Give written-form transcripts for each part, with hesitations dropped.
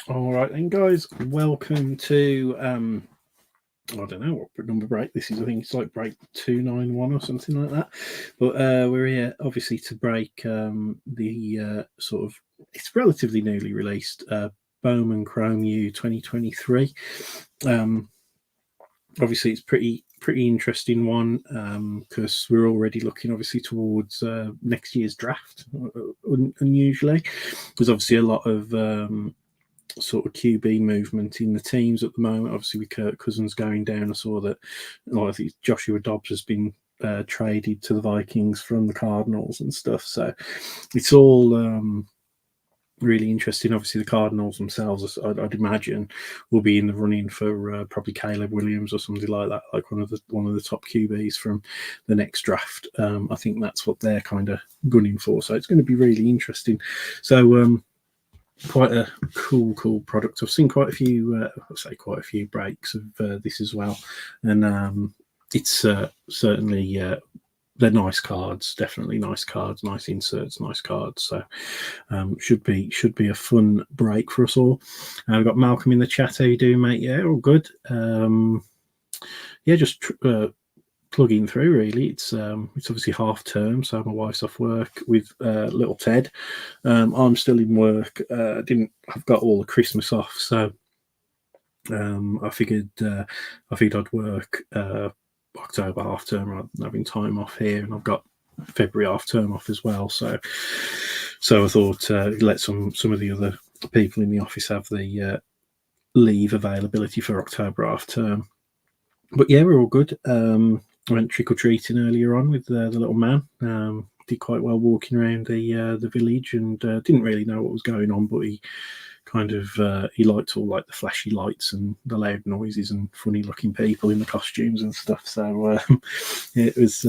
All right then, guys. Welcome to I don't know what number break this is. I think it's like break 291 or something like that. But we're here obviously to break the sort of it's relatively newly released Bowman Chrome U 2023. Obviously, it's pretty interesting one because we're already looking obviously towards next year's draft. Unusually, there's obviously a lot of sort of QB movement in the teams at the moment. Obviously, with Kirk Cousins going down, I saw that I think Joshua Dobbs has been traded to the Vikings from the Cardinals and stuff. So it's all really interesting. Obviously, the Cardinals themselves, I'd imagine, will be in the running for probably Caleb Williams or something like that, like one of the top QBs from the next draft. I think that's what they're kind of gunning for. So it's going to be really interesting. So quite a cool product. I've seen quite a few breaks of this as well, and it's certainly they're nice cards, definitely nice cards, nice inserts, nice cards. So should be a fun break for us all. We've got Malcolm in the chat. How you doing, mate? Yeah, all good. Just plugging through really. It's obviously half term, so my wife's off work with little Ted. I'm still in work. I've got all the Christmas off, so I figured I'd work October half term rather than having time off here, and I've got February half term off as well. So I thought let some of the other people in the office have the leave availability for October half term. But yeah, we're all good. I went trick-or-treating earlier on with the little man. Did quite well walking around the village, and didn't really know what was going on, but he kind of he liked all like the flashy lights and the loud noises and funny looking people in the costumes and stuff. So it was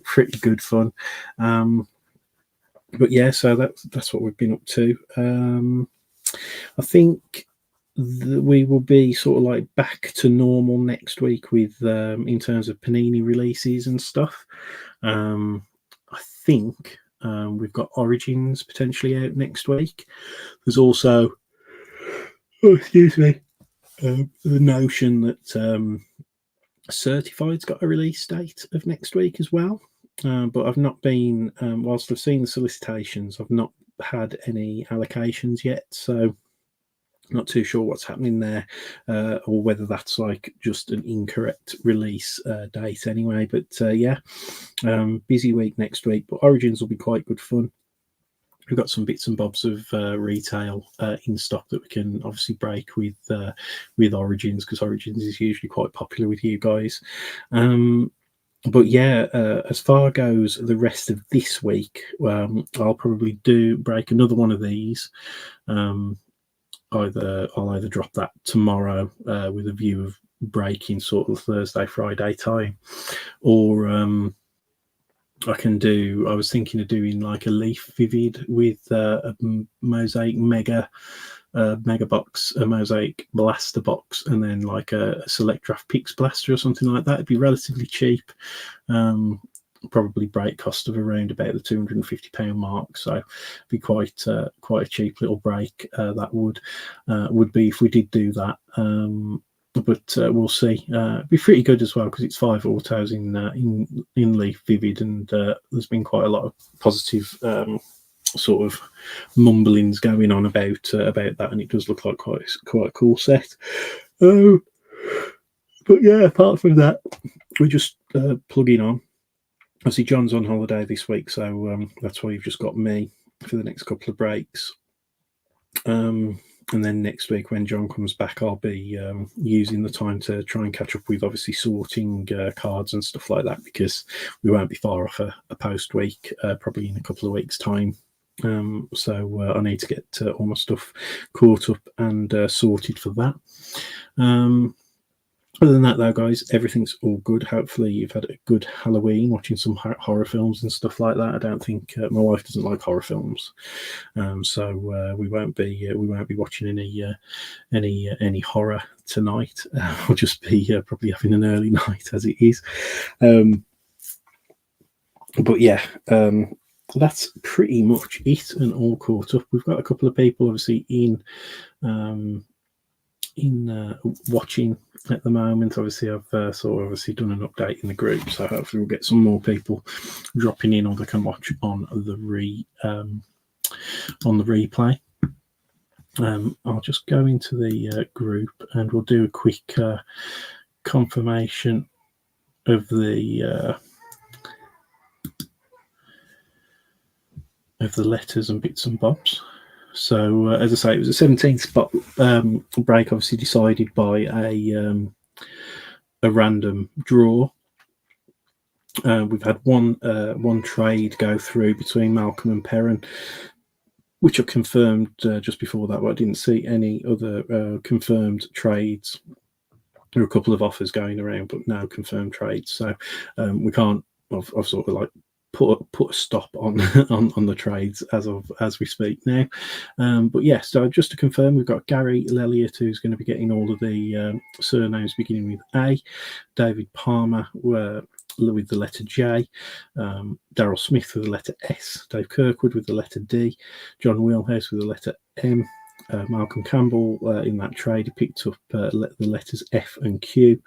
pretty good fun. But yeah, so that's what we've been up to. I think we will be sort of like back to normal next week with in terms of Panini releases and stuff. I think we've got Origins potentially out next week. There's also the notion that Certified's got a release date of next week as well. But I've not been whilst I've seen the solicitations, I've not had any allocations yet, so not too sure what's happening there, or whether that's like just an incorrect release date anyway. But busy week next week, but Origins will be quite good fun. We've got some bits and bobs of retail in stock that we can obviously break with Origins, because Origins is usually quite popular with you guys. But yeah, as far goes the rest of this week, I'll probably break another one of these. I'll either drop that tomorrow with a view of breaking sort of Thursday, Friday time, or I was thinking of doing like a Leaf Vivid with a Mosaic Mega box, a Mosaic Blaster box, and then like a Select Draft Pix Blaster or something like that. It'd be relatively cheap. Probably break cost of around about the £250 mark, so it'd be quite a cheap little break. That would be if we did do that. But we'll see. It'd be pretty good as well because it's 5 autos in Leaf Vivid, and there's been quite a lot of positive sort of mumblings going on about that, and it does look like quite a cool set. But yeah, apart from that, we're just plugging on. Obviously, John's on holiday this week, so that's why you've just got me for the next couple of breaks. And then next week, when John comes back, I'll be using the time to try and catch up with obviously sorting cards and stuff like that, because we won't be far off a post week, probably in a couple of weeks' time. So I need to get all my stuff caught up and sorted for that. Other than that, though, guys, everything's all good. Hopefully, you've had a good Halloween watching some horror films and stuff like that. I don't think my wife doesn't like horror films, so we won't be watching any horror tonight. We'll just be probably having an early night as it is. But yeah, that's pretty much it and all caught up. We've got a couple of people obviously in watching at the moment. Obviously, I've obviously done an update in the group, so hopefully we'll get some more people dropping in, or they can watch on the replay. I'll just go into the group and we'll do a quick confirmation of the letters and bits and bobs. So as I say, it was a 17th spot break, obviously decided by a random draw. We've had one trade go through between Malcolm and Perrin, which are confirmed just before that, but I didn't see any other confirmed trades. There are a couple of offers going around, but no confirmed trades. So we can't. I've sort of like put a stop on on the trades as we speak now. But yes, so just to confirm, we've got Gary Lelliot, who's going to be getting all of the surnames beginning with A. David Palmer with the letter J, Daryl Smith with the letter S, Dave Kirkwood with the letter D, John Wheelhouse with the letter M, Malcolm Campbell in that trade, he picked up the letters F and Q.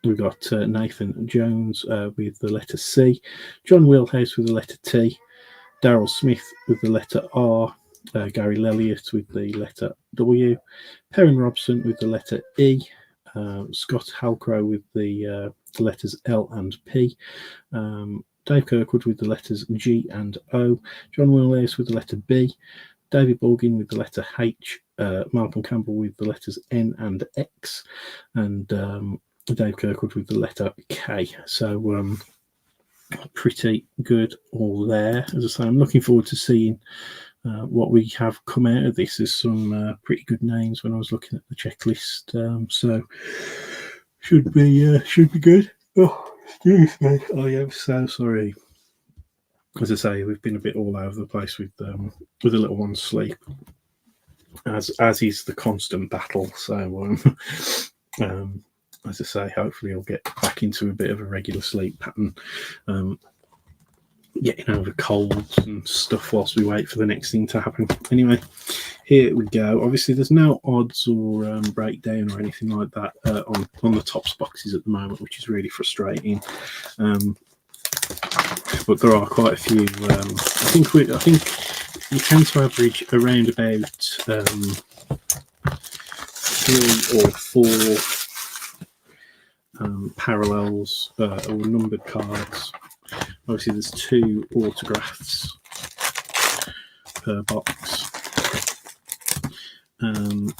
We've got Nathan Jones with the letter C, John Wheelhouse with the letter T, Daryl Smith with the letter R, Gary Lelliot with the letter W, Perrin Robson with the letter E, Scott Halcrow with the letters L and P, Dave Kirkwood with the letters G and O, John Wheelhouse with the letter B, David Borgin with the letter H, Malcolm Campbell with the letters N and X, and Dave Kirkwood with the letter K. So pretty good all there. As I say, I'm looking forward to seeing what we have come out of this. There's some pretty good names when I was looking at the checklist, so should be good. Oh, excuse me. I am so sorry. As I say, we've been a bit all over the place with the little one's sleep, as is the constant battle. So as I say, hopefully I'll get back into a bit of a regular sleep pattern. Getting over colds and stuff whilst we wait for the next thing to happen. Anyway, here we go. Obviously, there's no odds or breakdown or anything like that on the tops boxes at the moment, which is really frustrating. But there are quite a few. I think you tend to average around about 3 or 4 parallels or numbered cards. Obviously, there's 2 autographs per box, and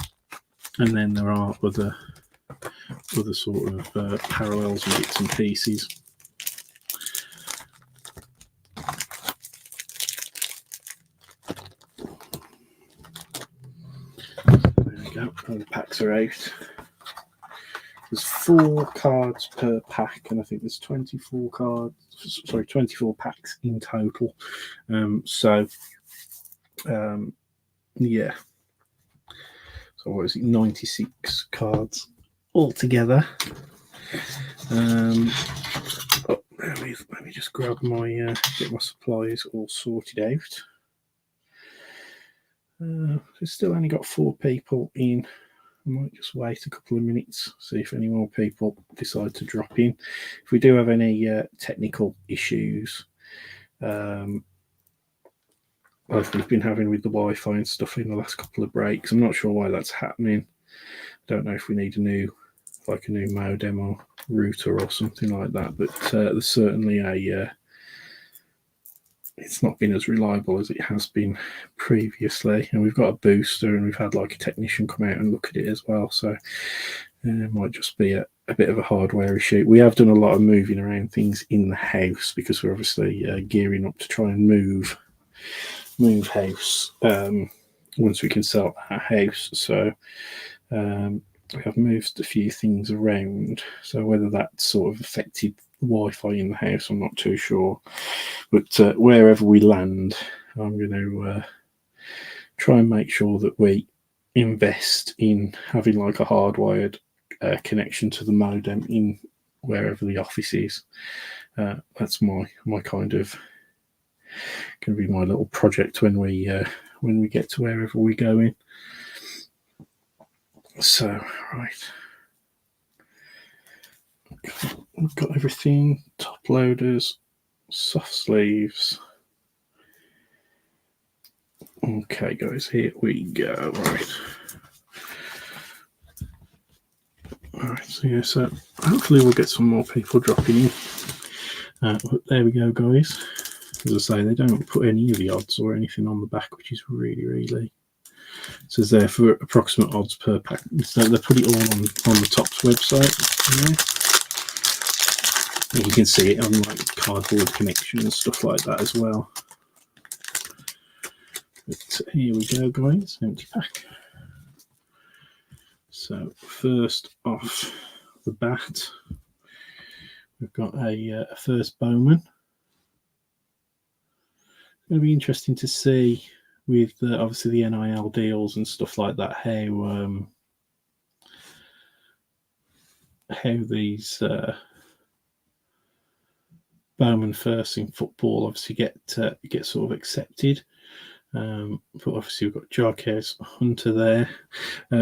then there are other sort of parallels and bits and pieces. There we go. All the packs are out. There's 4 cards per pack, and I think there's 24 packs in total. Yeah. So what is it? 96 cards altogether. Let me just grab my get my supplies all sorted out. We've still only got 4 people in. I might just wait a couple of minutes, see if any more people decide to drop in. If we do have any technical issues, like we've been having with the Wi-Fi and stuff in the last couple of breaks, I'm not sure why that's happening. I don't know if we need a new modem or router or something like that, but there's certainly it's not been as reliable as it has been previously, and we've got a booster, and we've had like a technician come out and look at it as well, so it might just be a bit of a hardware issue. We have done a lot of moving around things in the house because we're obviously gearing up to try and move house once we can sell our house. So we have moved a few things around, so whether that sort of affected Wi-Fi in the house, I'm not too sure, but wherever we land, I'm going to try and make sure that we invest in having like a hardwired connection to the modem in wherever the office is. That's my kind of going to be my little project when we get to wherever we're going. So, right. We've got everything, top loaders, soft sleeves. Okay, guys, here we go. Right, so yeah, so hopefully we'll get some more people dropping in. But there we go, guys. As I say, they don't put any of the odds or anything on the back, which is really. So it's there for approximate odds per pack. So they put it all on the Topps website. And you can see it on like Cardboard Connection and stuff like that as well. But here we go, guys. Empty pack. So first off the bat, we've got a first Bowman. It's going to be interesting to see with obviously the NIL deals and stuff like that, how these Bowman first in football obviously get sort of accepted. But obviously we've got Jarquez Hunter there.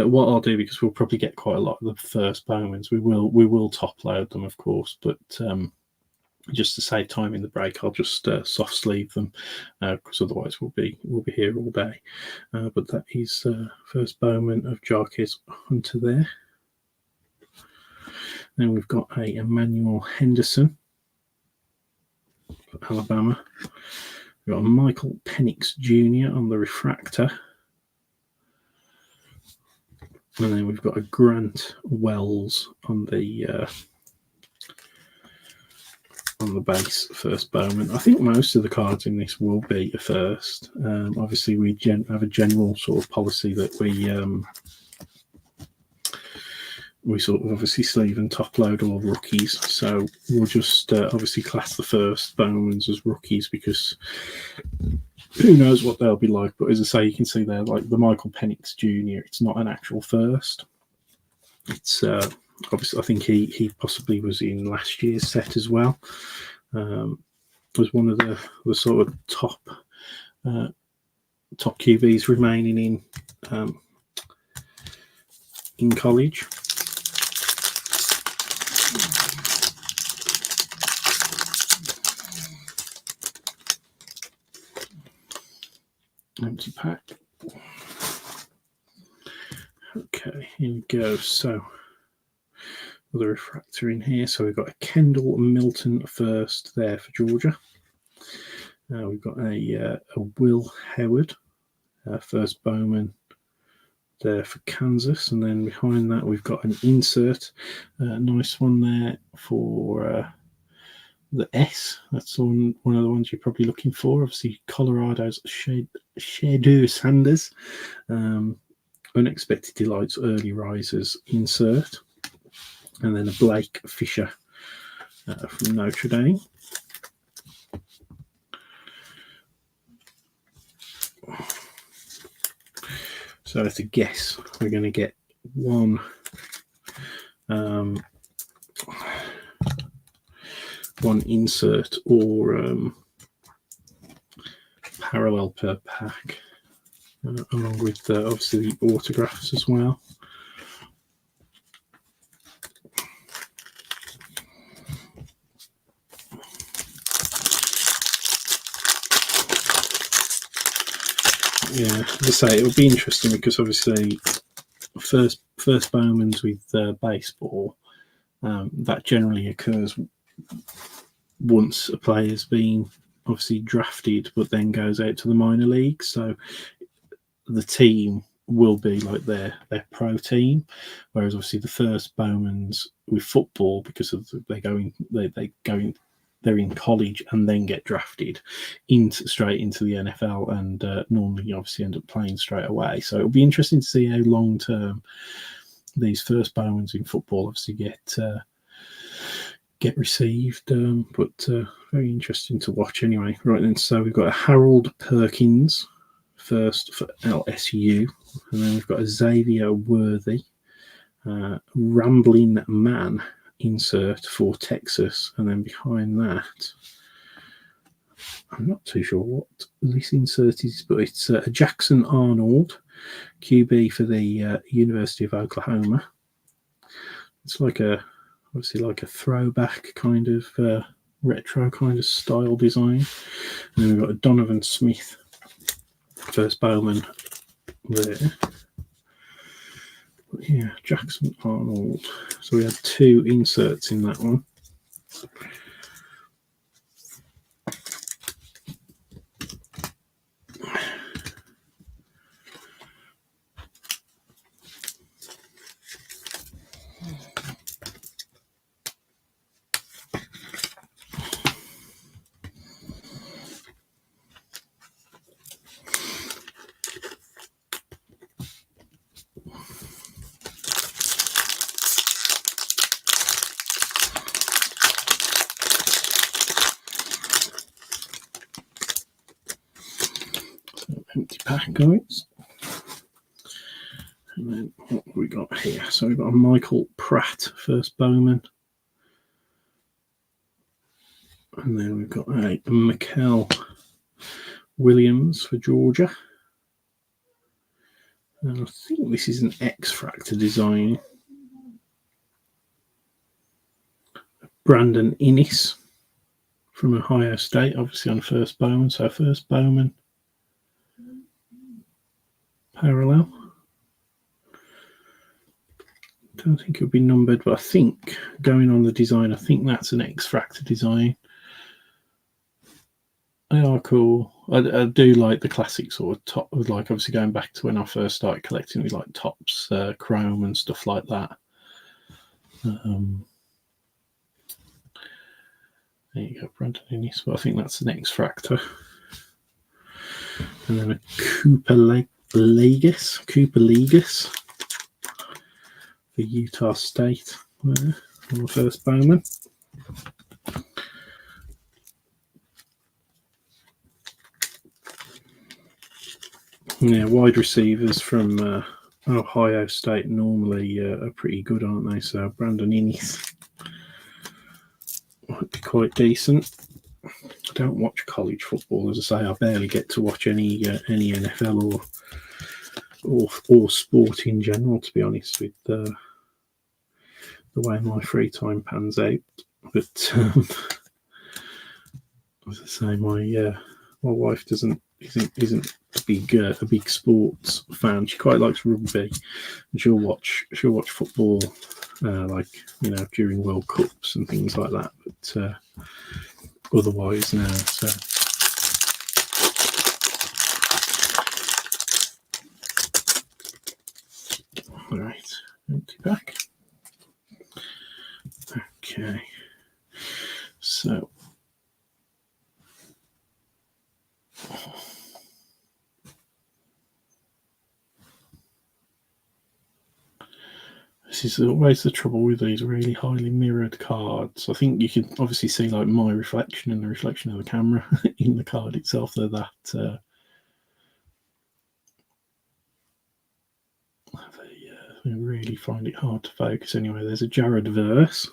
What I'll do, because we'll probably get quite a lot of the first Bowmans, we will top load them, of course, but just to save time in the break, I'll just soft sleeve them, because otherwise we'll be here all day. But that is first Bowman of Jarquez Hunter there. Then we've got a Emmanuel Henderson for Alabama. We've got a Michael Penix Jr. on the refractor. And then we've got a Grant Wells on the base first Bowman. I think most of the cards in this will be a first. Obviously, we have a general sort of policy that we sort of obviously sleeve and top load all rookies. So we'll just obviously class the first Bowmans as rookies, because who knows what they'll be like. But as I say, you can see there, like the Michael Penix Jr., it's not an actual first. It's obviously, I think he possibly was in last year's set as well. Was one of the sort of top QBs remaining in college. Empty pack. Okay, here we go. So the refractor in here. So we've got a Kendall Milton first there for Georgia. We've got a Will Howard first Bowman there for Kansas, and then behind that we've got an insert, nice one there for the S. That's one of the ones you're probably looking for. Obviously, Colorado's Shedeur Sanders, Unexpected Delights Early Risers insert, and then a Blake Fisher from Notre Dame. So at a guess, we're going to get one insert or parallel per pack, along with obviously the autographs as well. Yeah, as I say, it'll be interesting because obviously first Bowmans with baseball, that generally occurs once a player's been obviously drafted, but then goes out to the minor leagues. So the team will be like their pro team, whereas obviously the first Bowmans with football, because of they're in college and then get drafted straight into the NFL, and normally obviously end up playing straight away. So it'll be interesting to see how long term these first Bowmans in football obviously get received, but very interesting to watch anyway. Right then, so we've got a Harold Perkins first for LSU, and then we've got a Xavier Worthy, Rambling Man insert for Texas, and then behind that I'm not too sure what this insert is, but it's a Jackson Arnold QB for the University of Oklahoma. It's like obviously like a throwback kind of retro kind of style design. And then we've got a Donovan Smith first Bowman there. But yeah, Jackson Arnold. So we had 2 inserts in that one. Empty pack, guys. And then what have we got here? So we've got a Michael Pratt first Bowman. And then we've got a Mikel Williams for Georgia. And I think this is an X-Fractor design. Brandon Innis from Ohio State, obviously on first Bowman. So first Bowman parallel. Don't think it'll be numbered, but I think going on the design, I think that's an X-Fractor design. They are cool. I do like the classic sort of top, like obviously going back to when I first started collecting with like Topps Chrome and stuff like that. There you go, Brandon Innis. But I think that's an X-Fractor. And then a Cooper Legas for Utah State on the first Bowman. Yeah, wide receivers from Ohio State normally are pretty good, aren't they? So Brandon Innis might be quite decent. I don't watch college football, as I say. I barely get to watch any NFL or sport in general, to be honest, with the way my free time pans out. But as I say, my wife isn't a big sports fan. She quite likes rugby, and she'll watch football, like during World Cups and things like that. But otherwise, no. So. All right, empty pack. Okay, so this is always the trouble with these really highly mirrored cards. I think you can obviously see like my reflection and the reflection of the camera in the card itself. They're that they really find it hard to focus. Anyway, there's a Jared Verse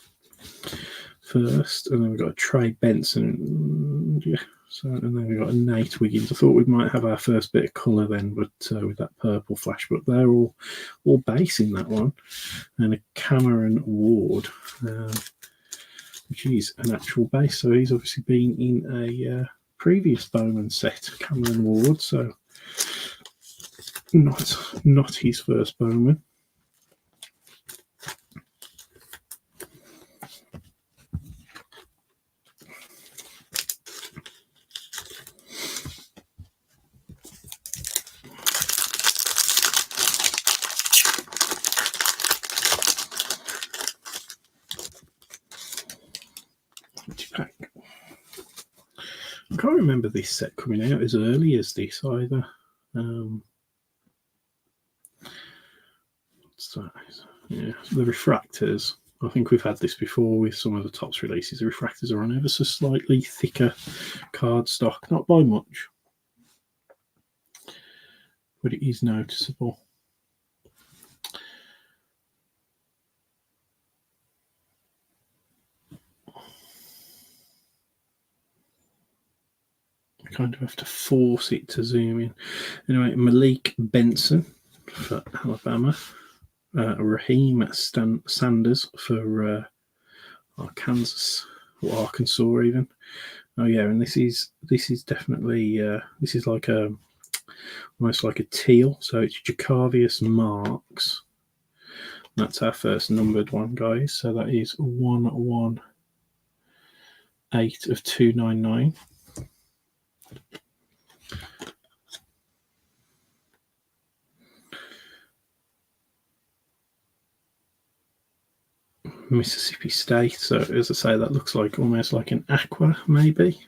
first, and then we've got a Trey Benson. Yeah. So, and then we've got a Nate Wiggins. I thought we might have our first bit of colour then, but with that purple flash. But they're all base in that one. And a Cameron Ward, which is an actual base. So he's obviously been in a previous Bowman set, Cameron Ward. So not his first Bowman. Pack. I can't remember this set coming out as early as this either. What's that? Yeah, the refractors. I think we've had this before with some of the Topps releases. The refractors are on ever so slightly thicker card stock, not by much, but it is noticeable. kind of have to force it to zoom in. Anyway, Malik Benson for Alabama. Raheem Sanders for Kansas or Arkansas even. Oh yeah, and this is definitely this is like almost like a teal. So it's Jacavius Marks. That's our first numbered one, guys. So that is 118 of 299. Mississippi State. So as I say, that looks like almost like an aqua, maybe.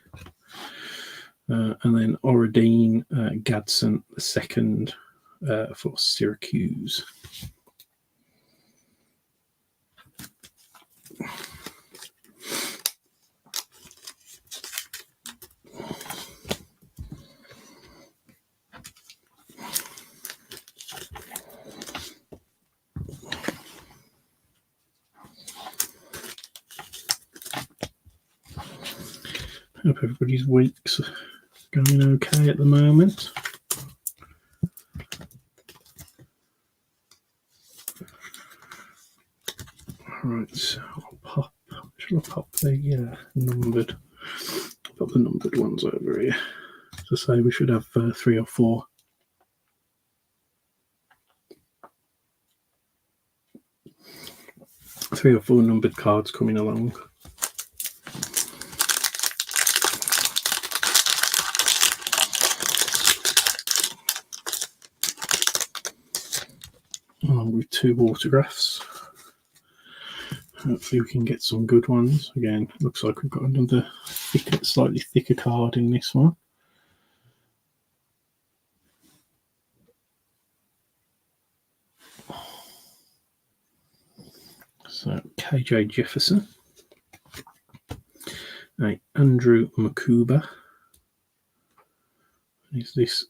And then Oradine Gadsden the second for Syracuse. Hope everybody's week's going okay at the moment. Right, so shall I pop the numbered ones over here? To say we should have 3 or 4. Three or four numbered cards coming along. Along with 2 autographs. Hopefully we can get some good ones. Again, looks like we've got another slightly thicker card in this one. So KJ Jefferson, Andrew Makuba. Is this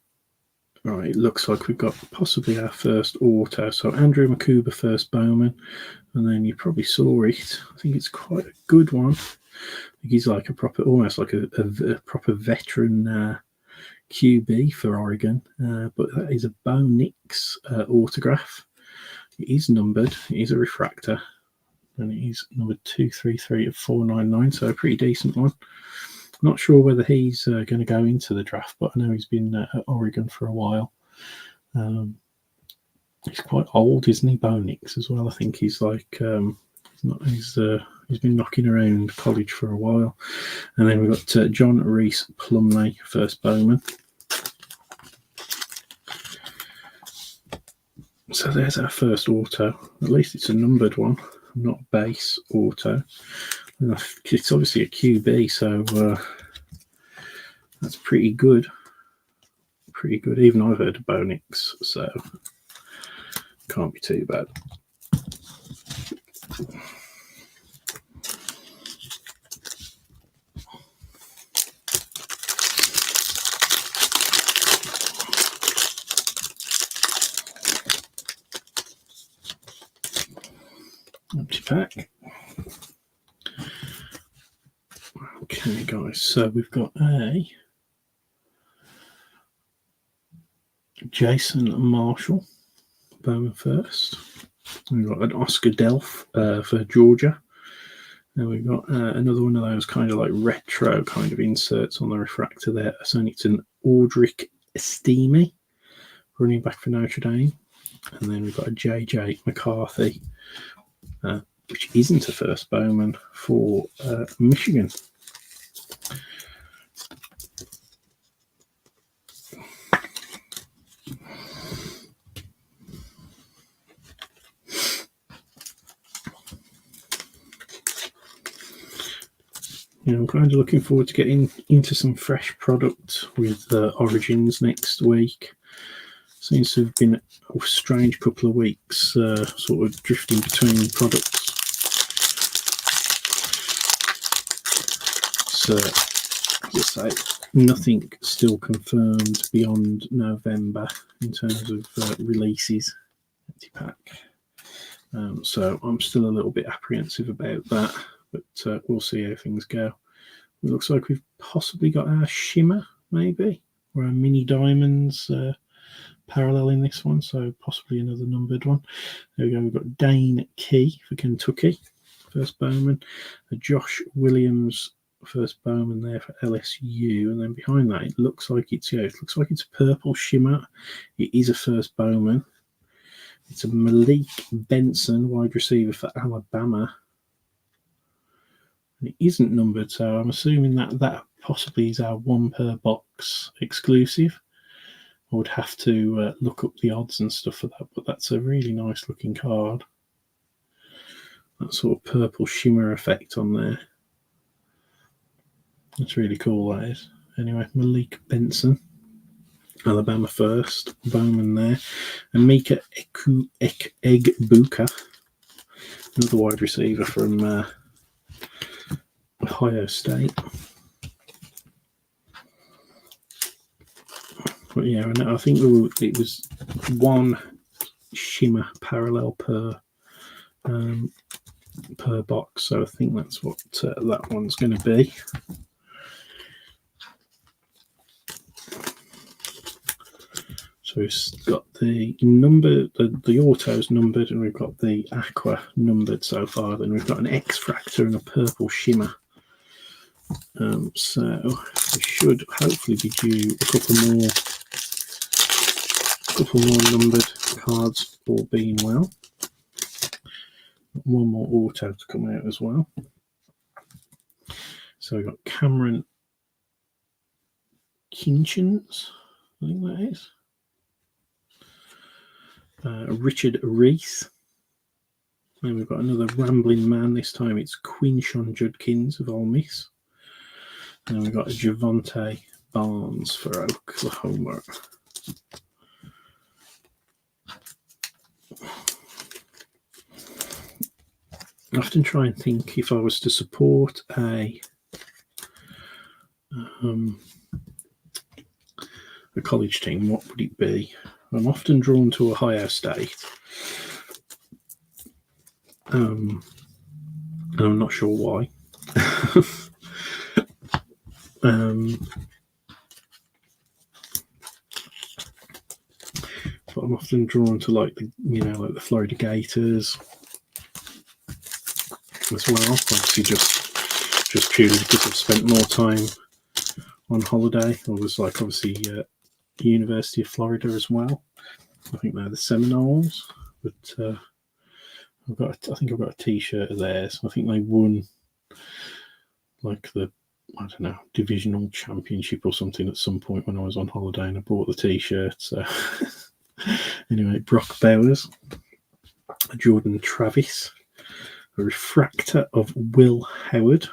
right? It looks like we've got possibly our first auto. So Andrew Makuba, first Bowman, and then you probably saw it. I think it's quite a good one. I think he's like a proper, almost like a proper veteran QB for Oregon. But that is a Bo Nix autograph. It is numbered. It is a refractor. And it is number 233 of 499, so a pretty decent one. Not sure whether he's going to go into the draft, but I know he's been at Oregon for a while. He's quite old, isn't he? Bo Nix as well. I think he's like he's been knocking around college for a while. And then we've got John Reese Plumlee, first Bowman. So there's our first auto. At least it's a numbered one, not base auto. It's obviously a QB, so that's pretty good. Pretty good. Even I've heard of Bo Nix, so can't be too bad. Empty pack. Okay, guys, so we've got a Jason Marshall, Bowman first. We've got an Oscar Delph for Georgia. And we've got another one of those kind of like retro kind of inserts on the refractor there. So it's an Audric Estime, running back for Notre Dame. And then we've got a JJ McCarthy, which isn't a first Bowman, for Michigan. I'm kind of looking forward to getting into some fresh product with Origins next week. Seems to have been a strange couple of weeks, sort of drifting between products. So, as I say, nothing still confirmed beyond November in terms of releases. Empty pack. So I'm still a little bit apprehensive about that, but we'll see how things go. It looks like we've possibly got our Shimmer maybe, or a mini diamonds parallel in this one, so possibly another numbered one. There we go. We've got Dane Key for Kentucky, first Bowman. A Josh Williams, first Bowman there for LSU, and then behind that it looks like it's it looks like it's a purple shimmer. It is a first Bowman. It's a Malik Benson, wide receiver for Alabama. And it isn't numbered, so I'm assuming that possibly is our one per box exclusive. I would have to look up the odds and stuff for that, but that's a really nice looking card. That sort of purple shimmer effect on there. That's really cool, that is. Anyway, Malik Benson, Alabama first, Bowman there. And Mika Egbuka, another wide receiver from Ohio State. But yeah, and I think it was one shimmer parallel per box, so I think that's what that one's going to be. So we've got the number, the autos numbered, and we've got the aqua numbered so far. Then we've got an X-Fractor and a purple shimmer. So we should hopefully be due a couple more numbered cards, all being well. One more auto to come out as well. So we've got Cameron Kinchins, I think that is. Richard Reese. And we've got another Rambling Man. This time it's Quinshon Judkins of Ole Miss. And we've got a Javonte Barnes for Oklahoma. I often try and think if I was to support a college team, what would it be? I'm often drawn to Ohio State. And I'm not sure why. But I'm often drawn to like the Florida Gators as well. Obviously, just purely because I've spent more time on holiday. I was like obviously University of Florida as well. I think they're the Seminoles, but I think I've got a T-shirt of theirs. I think they won like the divisional championship or something at some point when I was on holiday, and I bought the T-shirt. So anyway, Brock Bowers, Jordan Travis, a refractor of Will Howard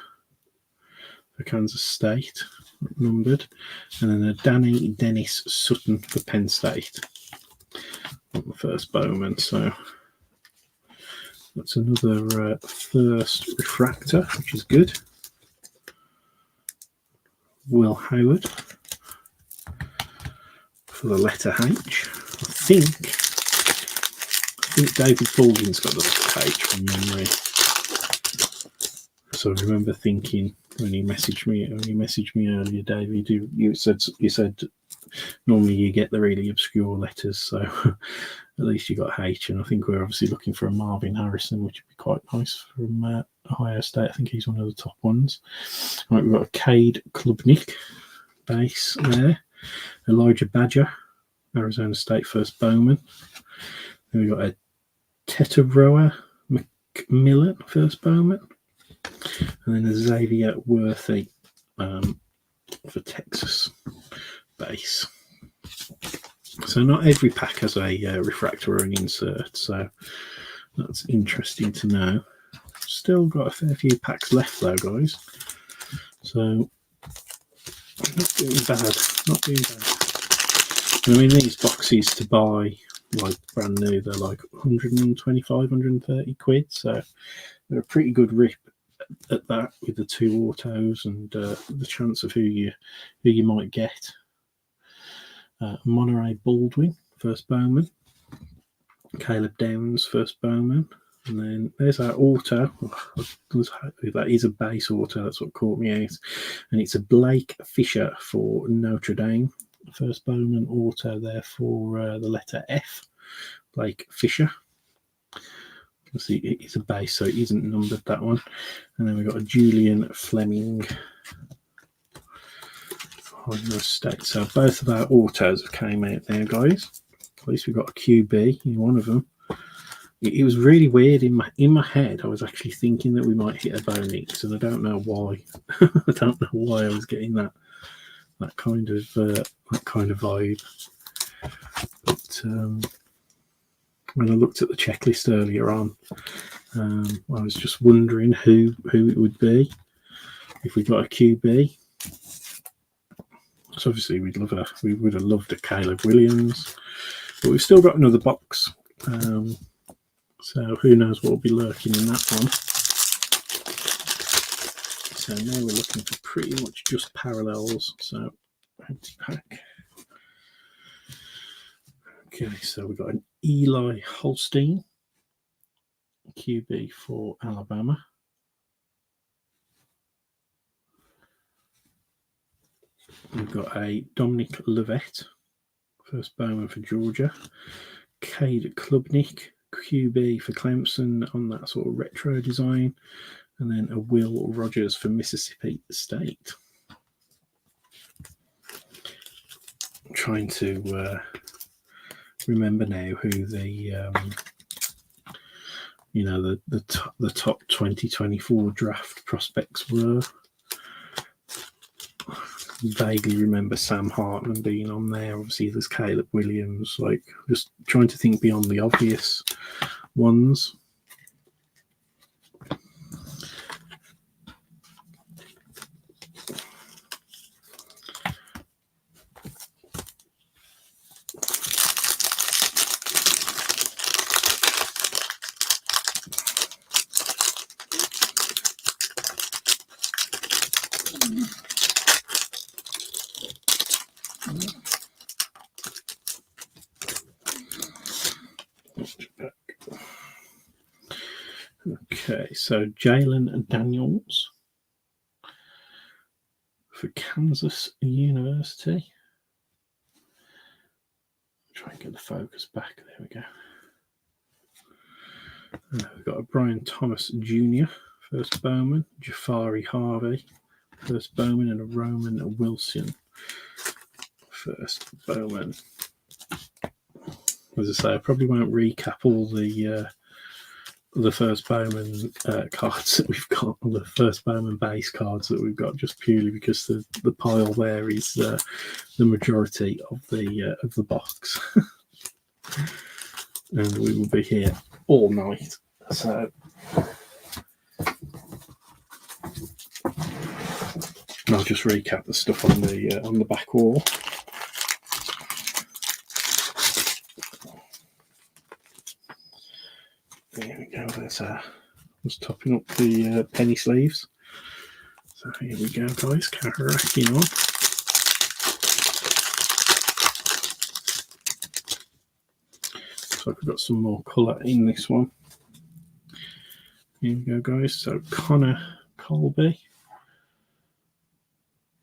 for Kansas State, numbered, and then a Danny Dennis Sutton for Penn State on the first Bowman. So that's another first refractor, which is good. Will Howard for the letter H. I think David Baldwin's got the letter H from memory. So I remember thinking when you messaged me earlier, David, you said normally you get the really obscure letters, so at least you got H. And I think we're obviously looking for a Marvin Harrison, which would be quite nice from Ohio State. I think he's one of the top ones. Right, we've got a Cade Klubnik base there. Elijah Badger, Arizona State first Bowman. Then we've got a Tetaroa McMillan first Bowman. And then a Xavier Worthy for Texas base. So not every pack has a refractor or an insert, so that's interesting to know. Still got a fair few packs left though, guys. So not doing bad. I mean, these boxes to buy like brand new, they're like 125, 130 quid. So they're a pretty good rip at that with the two autos and the chance of who you might get. Monterey Baldwin, first Bowman. Caleb Downs, first Bowman. And then there's our auto. That is a base auto. That's what caught me out. And it's a Blake Fisher for Notre Dame. First Bowman auto there for the letter F. Blake Fisher. You can see it is a base, so it isn't numbered, that one. And then we've got a Julian Fleming. State. So both of our autos have came out there, guys. At least we've got a QB in one of them. It was really weird in my head. I was actually thinking that we might hit a bonix, and I don't know why. I don't know why I was getting that kind of vibe. But when I looked at the checklist earlier on, I was just wondering who it would be if we got a QB. So obviously we would have loved a Caleb Williams, but we've still got another box. So who knows what will be lurking in that one. So now we're looking for pretty much just parallels. So empty pack. Okay, so we've got an Eli Holstein, QB for Alabama. We've got a Dominic Lovett, first Bowman for Georgia. Cade Klubnik, QB for Clemson on that sort of retro design. And then a Will Rogers for Mississippi State. I'm trying to remember now who the the top 2024 draft prospects were. Vaguely remember Sam Hartman being on there. Obviously, there's Caleb Williams. Like, just trying to think beyond the obvious ones. Okay, so Jalen Daniels for Kansas University. Try and get the focus back. There we go. We've got a Brian Thomas Jr., first Bowman. Jafari Harvey, first Bowman. And a Roman Wilson, first Bowman. As I say, I probably won't recap all the first Bowman cards that we've got, the first Bowman base cards that we've got, just purely because the pile there is the majority of the box, and we will be here all night. So I'll just recap the stuff on the back wall. There we go. There's just topping up the penny sleeves. So here we go, guys. Cracking on. So I've got some more colour in this one. Here we go, guys. So Connor Colby.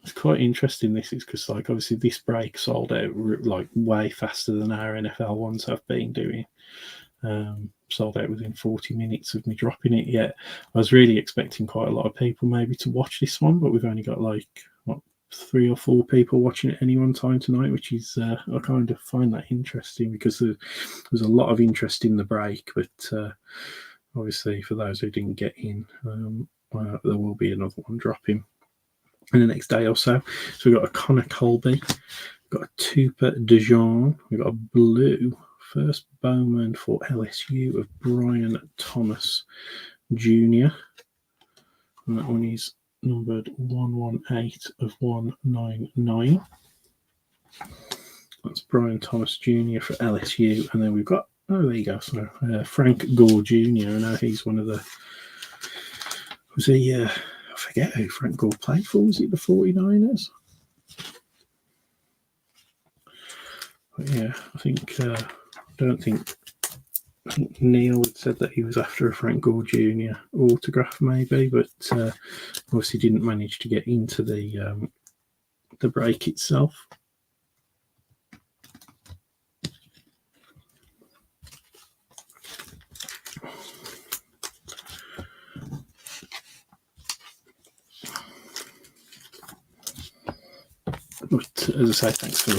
It's quite interesting. This is because, like, obviously this break sold out like way faster than our NFL ones have been doing. Sold out within 40 minutes of me dropping it. Yet I was really expecting quite a lot of people maybe to watch this one, but we've only got like 3 or 4 people watching it any one time tonight, which is I kind of find that interesting because there's a lot of interest in the break, but obviously for those who didn't get in, there will be another one dropping in the next day or so. So we've got a Connor Colby, we've got a Tupa DeJean, we've got a blue first Bowman for LSU of Brian Thomas Jr. And that one is numbered 118 of 199. That's Brian Thomas Jr. for LSU. And then we've got, there you go, so Frank Gore Jr. I know he's one of the, was he, I forget who Frank Gore played for. Was it the 49ers? But yeah, I don't think I think Neil had said that he was after a Frank Gore Jr. autograph, maybe, but obviously didn't manage to get into the break itself. But as I say, thanks for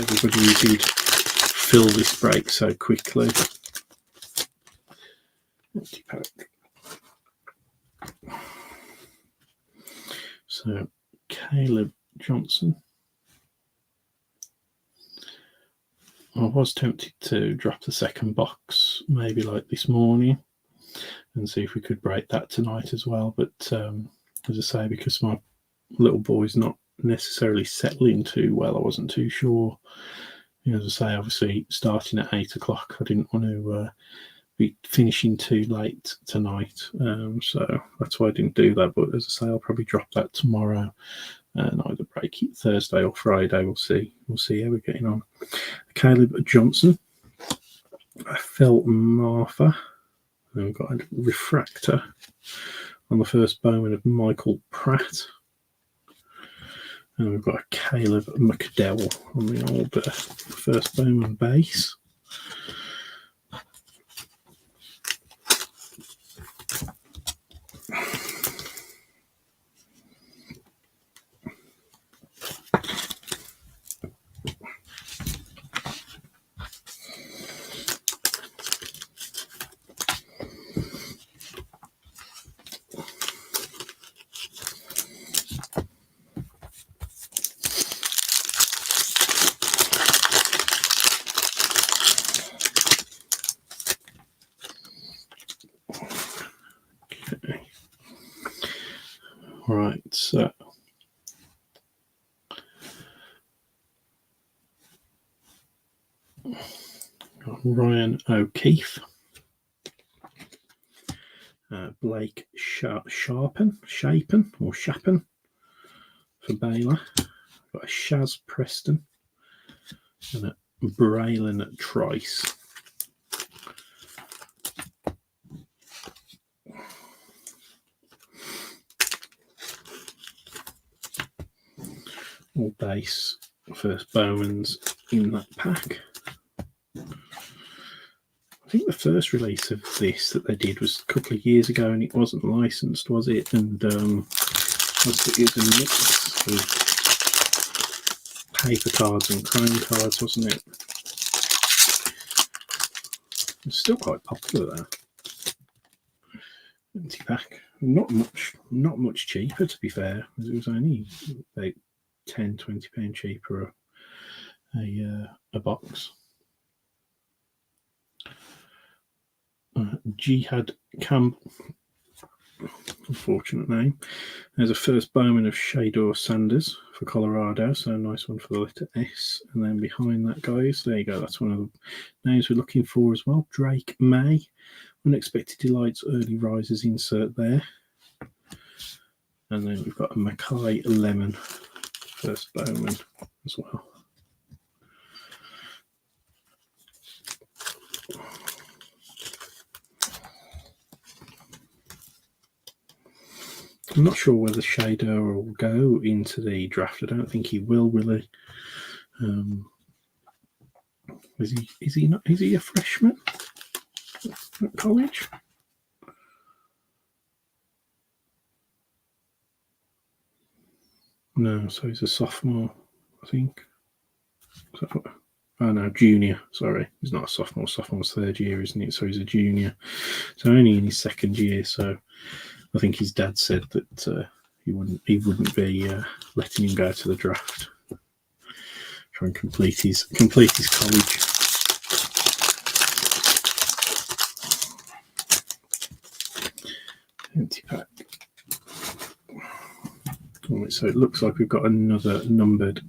everybody who did fill this break so quickly. Empty pack. So Caleb Johnson. I was tempted to drop the second box maybe like this morning and see if we could break that tonight as well. But as I say, because my little boy's not necessarily settling too well, I wasn't too sure. As I say, obviously starting at 8 o'clock, I didn't want to be finishing too late tonight, so that's why I didn't do that. But as I say, I'll probably drop that tomorrow and either break it Thursday or Friday. We'll see how we're getting on. Caleb Johnson, Phil Martha, and we've got a refractor on the first Bowman of Michael Pratt. And we've got a Caleb McDowell on the old first Bowman base. Right, so Ryan O'Keefe, Blake Shapen for Baylor. Got a Shaz Preston and a Braylon Trice. All base first Bowman's in that pack. I think the first release of this that they did was a couple of years ago, and it wasn't licensed, was it? And it was a mix of paper cards and chrome cards, wasn't it? It's still quite popular though. Empty pack. Not much cheaper, to be fair. It was only about £10-20 cheaper a box. Jihad Campbell, unfortunate name. There's a first Bowman of Shador Sanders for Colorado, so a nice one for the letter S. And then behind that, guys, there you go. That's one of the names we're looking for as well. Drake May, Unexpected Delights, Early Risers insert there. And then we've got a Mackay Lemon first Bowman as well. I'm not sure whether Shador will go into the draft. I don't think he will he? Is he not? Is he a freshman at college? No, so he's a sophomore, I think. Oh no, junior. Sorry, he's not a sophomore. Sophomore's third year, isn't it? So he's a junior. So only in his second year. So I think his dad said that he wouldn't be letting him go to the draft. Try and complete his college. Empty pack. Right, so it looks like we've got another numbered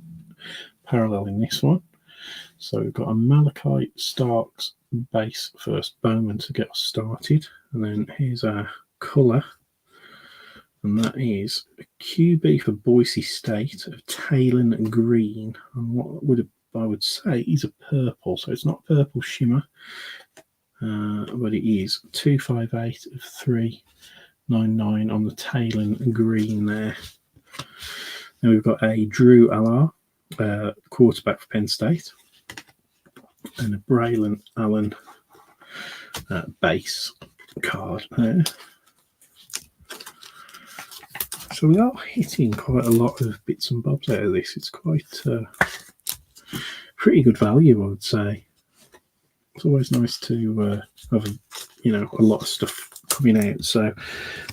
parallel in this one. So we've got a Malachi Starks base first Bowman to get us started, and then here's our colour, and that is a QB for Boise State of Talon Green, and what I would say is a purple, so it's not purple shimmer. but it is 258 of 399 on the tail and green there. Then we've got a Drew Allard, quarterback for Penn State, and a Braylon Allen base card there. So we are hitting quite a lot of bits and bobs out of this. It's quite pretty good value, I would say. It's always nice to have a lot of stuff coming out. So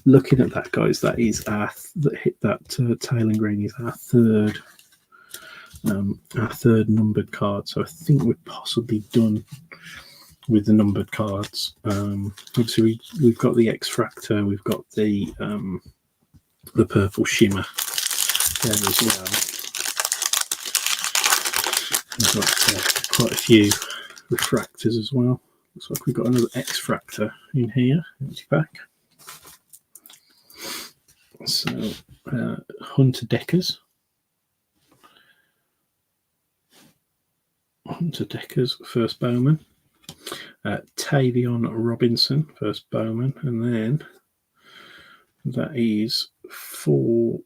looking at that, guys, that is that hit that tail and green is our third numbered card. So I think we're possibly done with the numbered cards. Obviously we've got the X-Fractor, we've got the purple shimmer there as well. We've got quite a few refractors as well. Looks like we've got another X-Fractor in here, empty pack. So Hunter Deckers, first Bowman. Tavion Robinson, first Bowman, and then that is for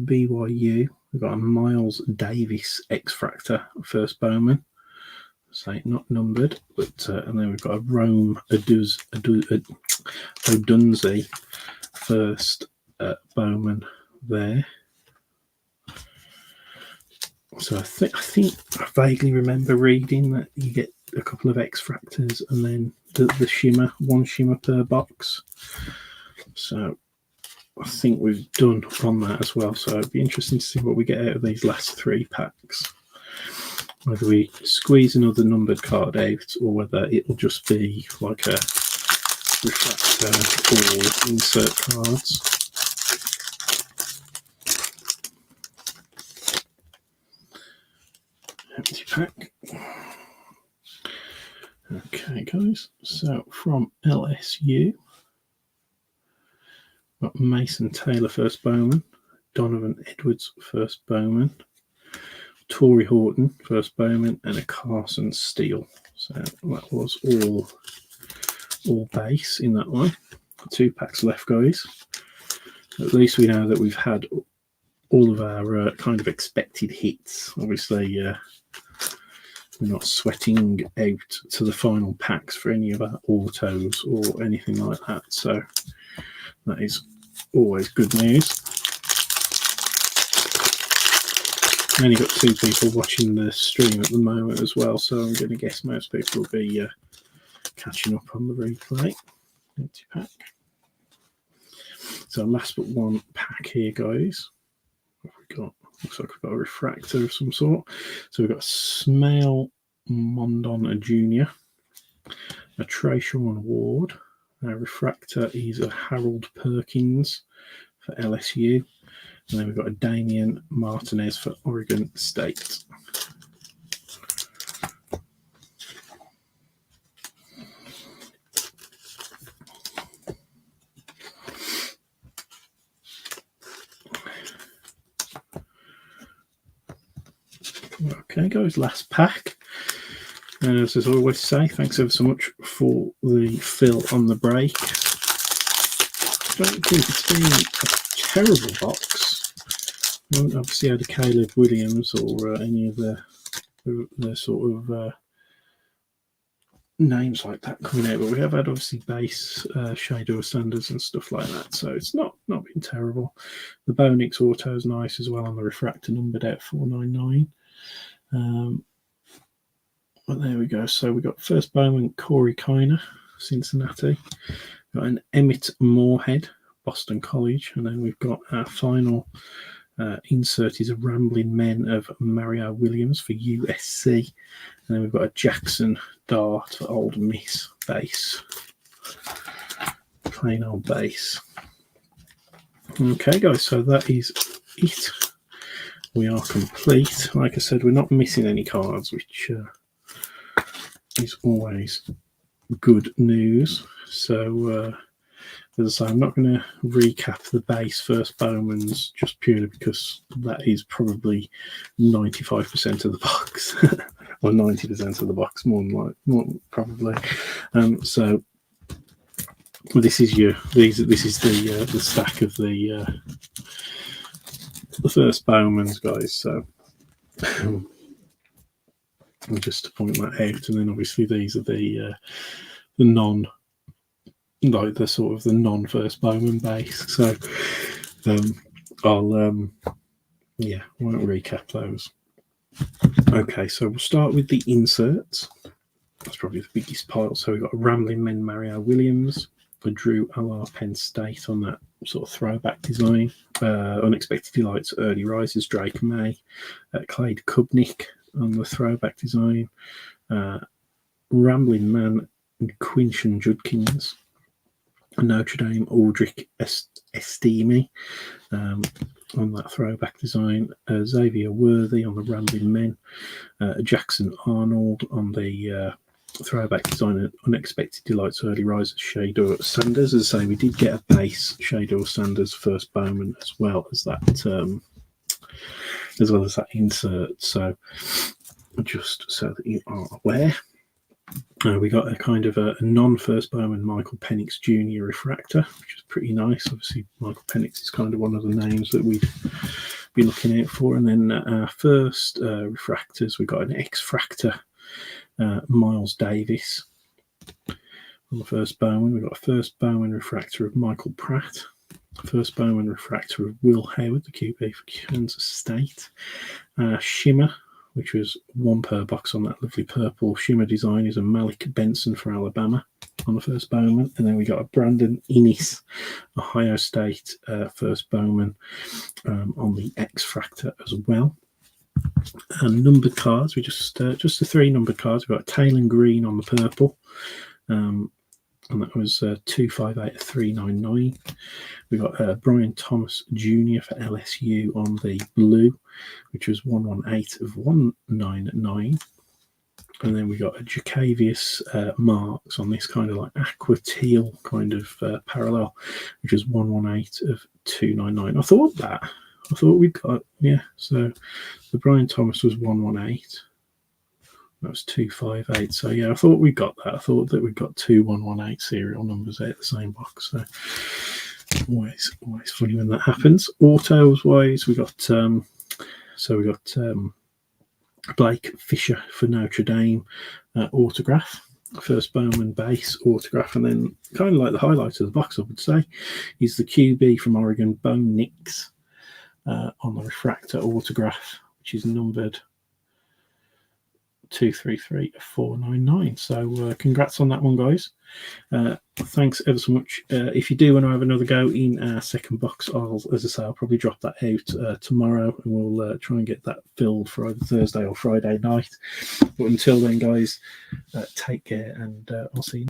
BYU. We've got a Miles Davis X-Fractor, first Bowman. So not numbered, but and then we've got a Rome Odunze, first Bowman there. So I think I vaguely remember reading that you get a couple of X-Fractors and then the shimmer, one shimmer per box. So I think we've done on that as well. So it'd be interesting to see what we get out of these last 3 packs. Whether we squeeze another numbered card out or whether it'll just be like a refractor or insert cards. Empty pack. Okay, guys. So from LSU, got Mason Taylor, first Bowman. Donovan Edwards, first Bowman. Torrey Horton, first Bowman, and a Carson Steele. So that was all base in that one. 2 packs left, guys. At least we know that we've had all of our kind of expected hits. Obviously, we're not sweating out to the final packs for any of our autos or anything like that. So that is always good news. I've only got 2 people watching the stream at the moment as well, so I'm going to guess most people will be catching up on the replay. Empty pack. So last but one pack here, guys. What have we got? Looks like we've got a refractor of some sort. So we've got a Smail Mondon Jr., a Trayshawn Ward. Our refractor is a Harold Perkins for LSU. And then we've got a Damian Martinez for Oregon State. Okay, guys, last pack. And as I always say, thanks ever so much for the fill on the break. I don't think it's been a terrible box. I haven't obviously had a Caleb Williams or any of the sort of names like that coming out, but we have had obviously base Shador Sanders and stuff like that, so it's not been terrible. The Bonix auto is nice as well on the refractor, numbered out 499. But there we go. So we got first Bowman Corey Kiner, Cincinnati. Got an Emmett Moorhead, Boston College, and then we've got our final insert is a Rambling Men of Mario Williams for USC. And then we've got a Jackson Dart for Old Miss base. Plain old base. Okay, guys, so that is it. We are complete. Like I said, we're not missing any cards, which is always good news. So, as I say, I'm not going to recap the base first Bowmans just purely because that is probably 95% of the box. or 90% of the box, more probably. So this is this is the stack of the first Bowmans, guys. So just to point that out, and then obviously these are the non, like the sort of the non-first Bowman base. So I'll yeah, I won't recap those. Okay, so we'll start with the inserts. That's probably the biggest pile. So we've got a Rambling Men Mario Williams, a Drew Allard Penn State on that sort of throwback design. Unexpected Delights Early Rises Drake May, Clade Kubnik on the throwback design. Rambling Man and Quinton Judkins, Notre Dame Aldrich Estime on that throwback design. Xavier Worthy on the Rambling Men. Jackson Arnold on the throwback design and Unexpected Delights Early Rise Shador Sanders. As I say, we did get a base Shador Sanders first Bowman as well as that insert. So just so that you are aware. We got a kind of a non-first Bowman Michael Penix Jr. refractor, which is pretty nice. Obviously, Michael Penix is kind of one of the names that we'd be looking out for. And then our first refractors, we got an X-Fractor Miles Davis on the first Bowman. We got a first Bowman refractor of Michael Pratt, first Bowman refractor of Will Howard, the QB for Kansas State. Shimmer, which was one per box on that lovely purple shimmer design, is a Malik Benson for Alabama on the first Bowman. And then we got a Brandon Innis, Ohio State first Bowman on the X-Fractor as well. And numbered cards, we just the 3 numbered cards. We've got Taylor Green on the purple, and that was 258 of 399. We got Brian Thomas Jr. for LSU on the blue, which was 118 of 199. And then we got a Jacavius Marks on this kind of like aqua teal kind of parallel, which was 118 of 299. I thought we got, yeah, so the Brian Thomas was 118. That was 258. So yeah, I thought we got that. I thought that we got 2 118 serial numbers out of the same box. So always funny when that happens. Autos wise, we got Blake Fisher for Notre Dame autograph, first Bowman base autograph, and then kind of like the highlight of the box, I would say, is the QB from Oregon, Bo Nix, on the refractor autograph, which is numbered 233 499. So congrats on that one, guys. Thanks ever so much. If you do want to have another go in our second box, I'll probably drop that out tomorrow, and we'll try and get that filled for either Thursday or Friday night. But until then, guys, take care, and I'll see you.